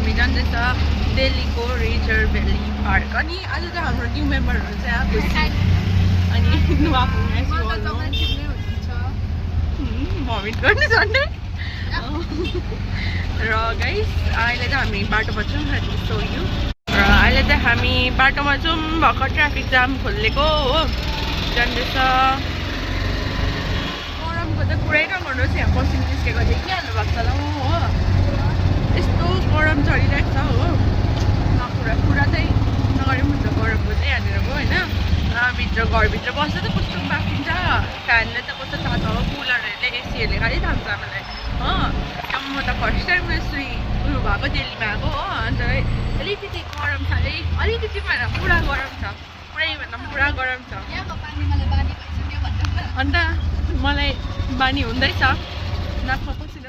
हामी जाँदैछ दिल्लीको रिजर्भ भ्याली पार्क अनि आज त हाम्रो न्यू मेम्बरहरू चाहिँ आएको छ अनि नुहाको भमिट गर्ने झन्डै र गाइस अहिले त हामी बाटोमा छौँ सो यु र अहिले त हामी बाटोमा छौँ भर्खर ट्राफिक जाम खोलेको हो जान्दैछ गरमको त कुरै नगर्नुहोस् यहाँ पसिना निस्केको देखिहाल्नु भएको छ ल हो यस्तो गरम चलिरहेको छ हो पुरा चाहिँ नगरे पनि हुन्छ गरमको चाहिँ यहाँनिर हो होइन भित्र घरभित्र बस्दा त कस्तो बाफिन्छ फ्यानले त कस्तो थाहा छ हो कुलरहरूले एसीहरूले खालि थाहा छ मलाई हो म त फर्स्ट टाइम यसरी उयो भएको दिल्लीमा आएको हो अन्त अलिकति गरम छ अलिकति भएर पुरा गरम छ पुरै भन्दा पनि पुरा गरम छ अन्त मलाई बानी हुँदैछ नाकमा पसिन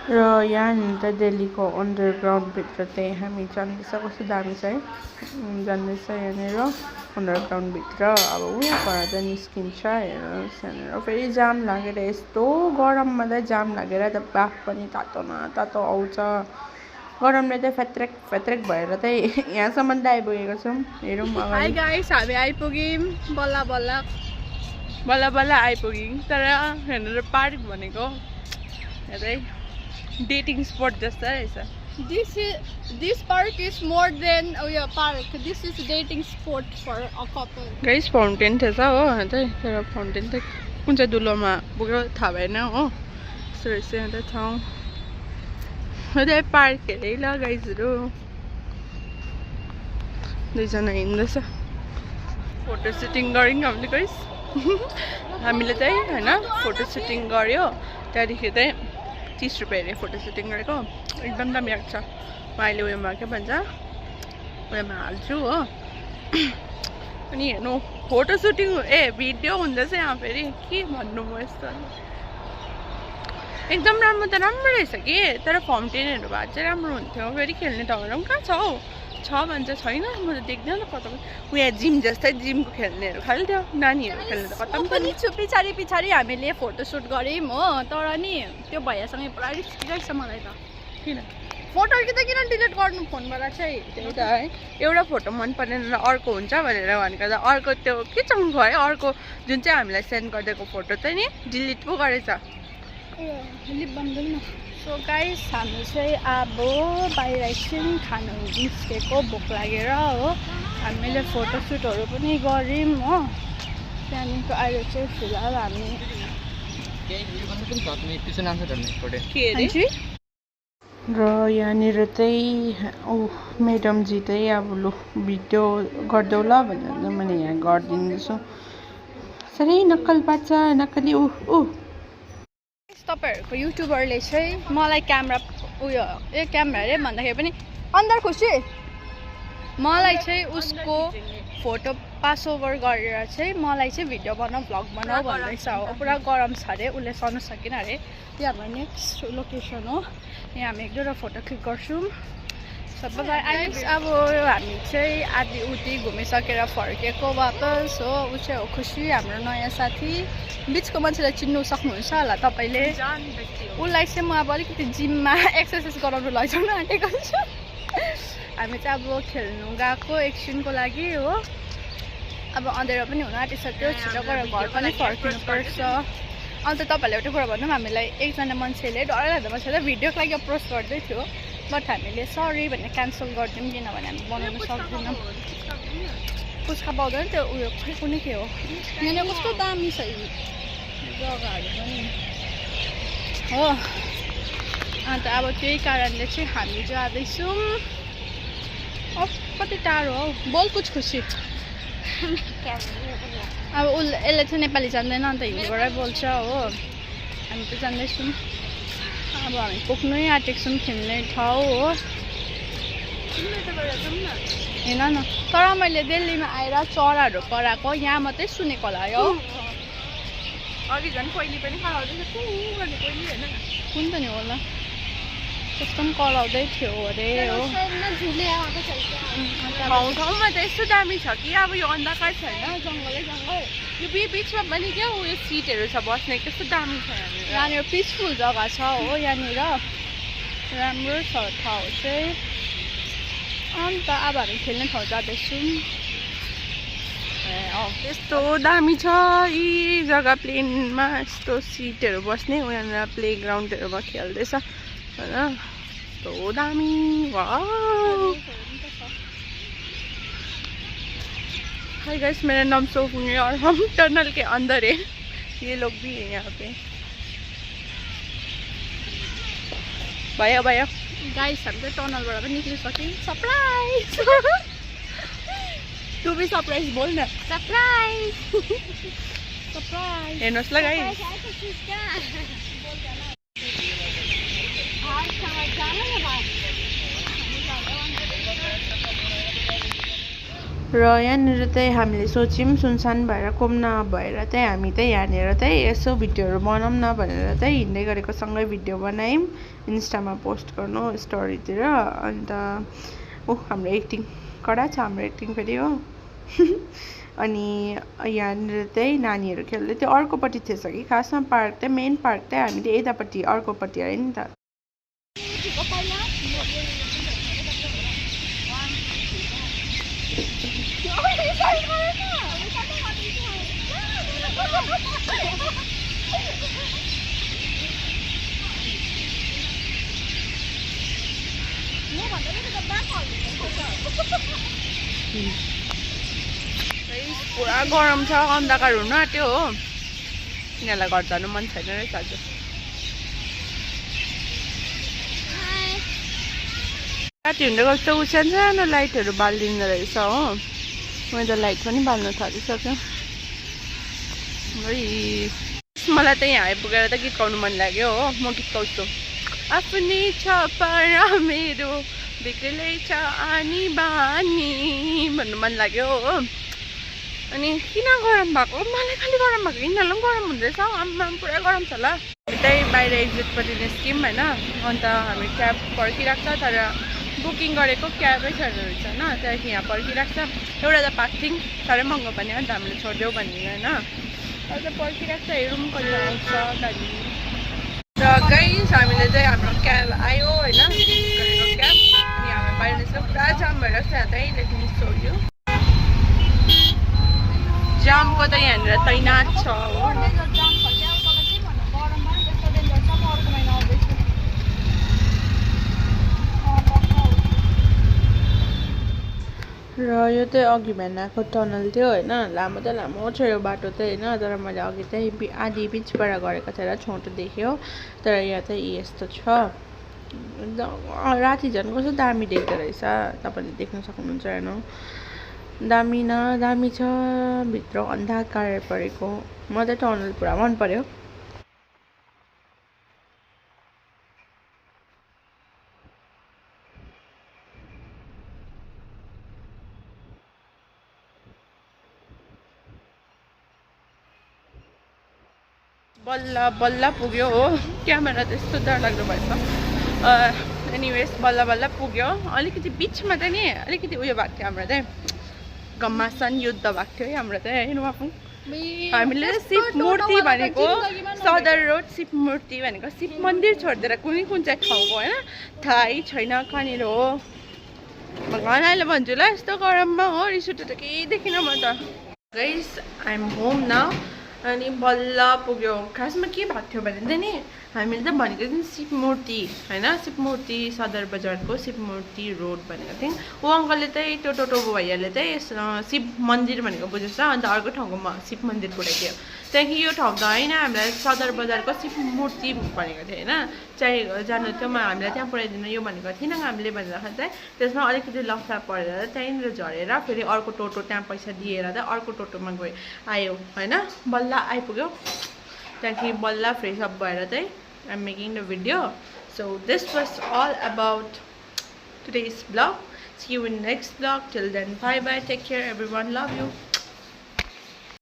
र यहाँनिर त दिल्लीको अन्डरग्राउन्डभित्र चाहिँ हामी जान्दैछ कस्तो दामी छ है जान्दैछ यहाँनिर अन्डरग्राउन्डभित्र अब उयोबाट चाहिँ निस्किन्छ हेर्नुहोस् यहाँनिर फेरि जाम लागेर यस्तो गरममा चाहिँ जाम लागेर त बाफ पनि तातो न तातो आउँछ गरमले चाहिँ फेत्रेक भएर चाहिँ यहाँसम्म त आइपुगेको छौँ हेरौँ हाई गाइस हामी आइपुग्यौँ बल्ल आइपुग्यौँ तर यहाँनिर पार्क भनेको हेर्दै डेटिङ स्पट जस्तो रहेछ This park is more than park. This is dating spot for a couple. Guys fountain थिएछ हो त्यही तर फाउन्टेन त कुन चाहिँ दुलोमा पुग्यो थाहा भएन हो यस्तो रहेछ अन्त ठाउँ त्यही पार्क हेरे ल गाइसहरू दुईजना हिँड्दैछ फोटो सुटिङ गऱ्यौँ हामीले गाइस हामीले चाहिँ होइन फोटो सुटिङ गऱ्यो त्यहाँदेखि चाहिँ 30 रुपियाँ अरे फोटो सुटिङ गरेको एकदम दामी आएको छ म अहिले उयोमा के भन्छ उयोमा हाल्छु हो अनि हेर्नु फोटो सुटिङ भिडियो हुँदैछ यहाँ फेरि के भन्नु म यस्तो एकदम राम्रो त राम्रो रहेछ कि तर फाउन्टेनहरू भएको चाहिँ राम्रो हुन्थ्यो फेरि खेल्ने ठाउँहरू पनि कहाँ छ हौ छ भन्छ छैन म त देख्दैन त कता उयो जिम जस्तै जिमको खेल्नेहरू खालि थियो नानीहरू खेल्ने त कता पनि छु पछाडि हामीले फोटो सुट गऱ्यौँ हो तर नि त्यो भैयासँग पुरा रिस्की रहेछ मलाई त किन फोटो कि त किन डिलिट गर्नु फोनबाट चाहिँ त्यही त है एउटा फोटो मन परेन र अर्को हुन्छ भनेर भनेको त अर्को त्यो के चङ्खो है अर्को जुन चाहिँ हामीलाई सेन्ड गरिदिएको फोटो चाहिँ नि डिलिट पो गरेछ लिप बन्दैन सो गाइस हामी चाहिँ अब बाहिर एकछिन खानु निस्केको भोक लागेर हो हामीले फोटोसुटहरू पनि गऱ्यौँ हो त्यहाँदेखिको अहिले चाहिँ फिलहाल हामी र यहाँनिर चाहिँ म्याडमजी चाहिँ अब लु भिडियो गरिदेऊ ल भनेर मैले यहाँ गरिदिँदैछु साह्रै नक्कल पार्छ नक्कली तपाईँहरूको युट्युबरले चाहिँ मलाई क्यामेरा क्यामेरा अरे भन्दाखेरि पनि अन्दर खुसी मलाई चाहिँ उसको फोटो पास ओभर गरेर चाहिँ मलाई चाहिँ भिडियो बनाऊ भ्लग बनाऊ भन्दैछ हो पुरा गरम छ अरे उसले सर्नु सकेन अरे त्यो हाम्रो नेक्स्ट लोकेसन हो यहाँ हामी एक दुईवटा फोटो क्लिक गर्छौँ सबैलाई अब हामी चाहिँ आधी उति घुमिसकेर फर्केको वापस हो ऊ चाहिँ हो खुसी हाम्रो नयाँ साथी बिचको मान्छेलाई चिन्नु सक्नुहुन्छ होला तपाईँले उसलाई चाहिँ म अब अलिकति जिममा एक्सर्साइज गराउनु लैजाउन आँटेको छु हामी चाहिँ अब खेल्नु गएको एकछिनको लागि हो अब अँधेरो पनि हुन आँटिसक्यो छिटो गएर घर पनि फर्किनुपर्छ अन्त तपाईँहरूले एउटा कुरा भनौँ हामीलाई एकजना मान्छेले डरलाग्दो मान्छेले भिडियोको लागि अप्रोच गर्दै थियो बट हामीले सरी भनेर क्यान्सल गरिदिउँ किनभने हामी बनाउनु सक्दैनौँ पुच्का पाउँदैन त्यो उयो खै कुनै के हो यहाँनिर कस्तो दामी छ जग्गाहरू पनि हो अन्त अब त्यही कारणले चाहिँ हामी जाँदैछौँ कति टाढो हौ बोल कुछ खुसी अब यसले चाहिँ नेपाली जान्दैन अन्त हिन्दीबाटै बोल्छ हो हामी त जान्दैछौँ अब हामी पुग्नै आँटेको छौँ खेल्ने ठाउँ हो हेर न तर मैले दिल्लीमा आएर चराहरू कराएको यहाँ मात्रै सुनेको होला है अघि झन् कोइली पनि कराउँदैछ कुन पनि होला त्यस्तो पनि कराउँदै थियो अरे हो ठाउँमा त यस्तो दामी छ कि अब यो अन्धकार छैन जङ्गलै जङ्गल यो बिचमा पनि क्या उयो सिटहरू छ बस्ने कस्तो दामी छ यहाँनिर पिसफुल जग्गा छ हो यहाँनिर राम्रो छ ठाउँ चाहिँ अन्त अब हामी खेल्ने ठाउँ जाँदैछौँ यस्तो दामी छ यी जग्गा प्लेनमा यस्तो सिटहरू बस्ने उनीहरू प्ले ग्राउन्डहरूमा खेल्दैछ होइन यस्तो दामी हाय गाइस मेरा नाम सोफून है और हम टनल के अंदर है ये लोग भी हैं यहाँ पे भैया भैया गाइस हामी चाहिँ टनलबाट पनि निस्किसक्यौँ सरप्राइज तू भी सरप्राइज बोल न सरप्राइज सरप्राइज हेर्नुहोस् ल गाइस र यहाँनिर चाहिँ हामीले सोच्यौँ सुनसान भएर कोम नभएर चाहिँ हामी चाहिँ यहाँनिर चाहिँ यसो भिडियोहरू बनाऊँ न भनेर चाहिँ हिँड्दै गरेको सँगै भिडियो बनायौँ इन्स्टामा पोस्ट गर्नु स्टोरीतिर अन्त हाम्रो एक्टिङ कडा छ हाम्रो एक्टिङ फेरि हो अनि यहाँनिर चाहिँ नानीहरू खेल्दै त्यो अर्कोपट्टि थिएछ कि खासमा पार्क चाहिँ मेन पार्क चाहिँ हामीले यतापट्टि अर्कोपट्टि आयो नि त पुरा गरम छ अन्धकार हुन आँट्यो हो यिनीहरूलाई घर जानु मन छैन रहेछ आज राति हुँदै गएको ऊ सानो सानो लाइटहरू बालिदिँदो रहेछ हो मैले त लाइट पनि बाल्न थालिसक्यो मलाई त यहाँ आइपुगेर त गीत गाउनु मन लाग्यो हो म गीत गाउँछु आफ्नै छ पारा मेरो बिग्रेलै छ आनी बानी भन्नु मन लाग्यो हो अनि किन गरम भएको मलाई खालि गरम भएको यिनीहरूलाई पनि गरम हुँदैछ आम्मा पुरा गरम छ ल हामी त्यही बाहिर एक्जिटपट्टि निस्क्यौँ होइन अन्त हामी क्याब पर्खिरहेको छ तर बुकिङ गरेको क्याबै छैन रहेछ होइन त्यहाँदेखि यहाँ पर्खिरहेको छ एउटा त पाएको थियौँ साह्रै महँगो पनि अन्त हामीले छोडिदेऊ भन्ने होइन अन्त पर्खिरहेको छ हेरौँ कहिले आउँछ गाडी र गाइस हामीले चाहिँ हाम्रो क्याब आयो होइन गरेको क्याब अनि हामी बाहिर निस्क्यौँ पुरा जाम भइरहेको छ यहाँ त्यहीँदेखि निस्क्यो जामको त यहाँनिर तैनात छ हो र यो चाहिँ अघि बिहान आएको टनल थियो होइन लामो त लामो छ यो बाटो चाहिँ होइन तर मैले अघि चाहिँ आधी बिचबाट गरेको थिएँ र छोटो देख्यो तर यहाँ चाहिँ यस्तो छ राति झन् कस्तो दामी देख्दो रहेछ तपाईँले देख्न सक्नुहुन्छ हेर्नु दामी न दामी छ भित्र अन्धकार परेको मलाई चाहिँ टनल पुरा मन पर्यो बल्ल बल्ल पुग्यो हो क्यामेरा त्यस्तो डरलाग्दो भएछ एनिवेज बल्ल बल्ल पुग्यो अलिकति बिचमा चाहिँ नि अलिकति उयो भएको थियो हाम्रो चाहिँ घमासान युद्ध भएको थियो है हाम्रो चाहिँ हेर्नु आफू हामीले शिव मूर्ति भनेको सदर रोड शिव मूर्ति भनेको शिव मन्दिर छोडिदिएर कुनै कुन चाहिँ ठाउँको होइन थाहै छैन कहाँनिर हो भगवान् अहिले भन्छु ल यस्तो गरममा हो रिस उठेर केही देखिनँ म त guys I am home now अनि बल्ल पुग्यो खासमा के भएको थियो भने चाहिँ नि हामीले त भनेको थियौँ शिव मूर्ति होइन शिव मूर्ति सदर बजारको शिव मूर्ति रोड भनेको थियौँ ऊ अङ्कलले चाहिँ त्यो टोटो भैयाले चाहिँ शिव मन्दिर भनेको बुझेछ अन्त अर्को ठाउँको शिव मन्दिर पुऱ्याइदियो त्यहाँदेखि यो ठाउँ त होइन हामीलाई सदर बजारको शिव मूर्ति भनेको थियो होइन चाहिएको जानु थियो हामीलाई त्यहाँ पुऱ्याइदिनु यो भनेको थिएन हामीले भन्दाखेरि चाहिँ त्यसमा अलिकति लफडा परेर त्यहीँनिर झरेर फेरि अर्को टोटो त्यहाँ पैसा दिएर चाहिँ अर्को टोटोमा गयो आयो होइन बल्ल आइपुग्यो त्यहाँदेखि बल्ल फ्रेस अप भएर चाहिँ I'm making the video. So this was all about today's vlog. See you in the next vlog. Till then, bye bye, take care everyone, love you.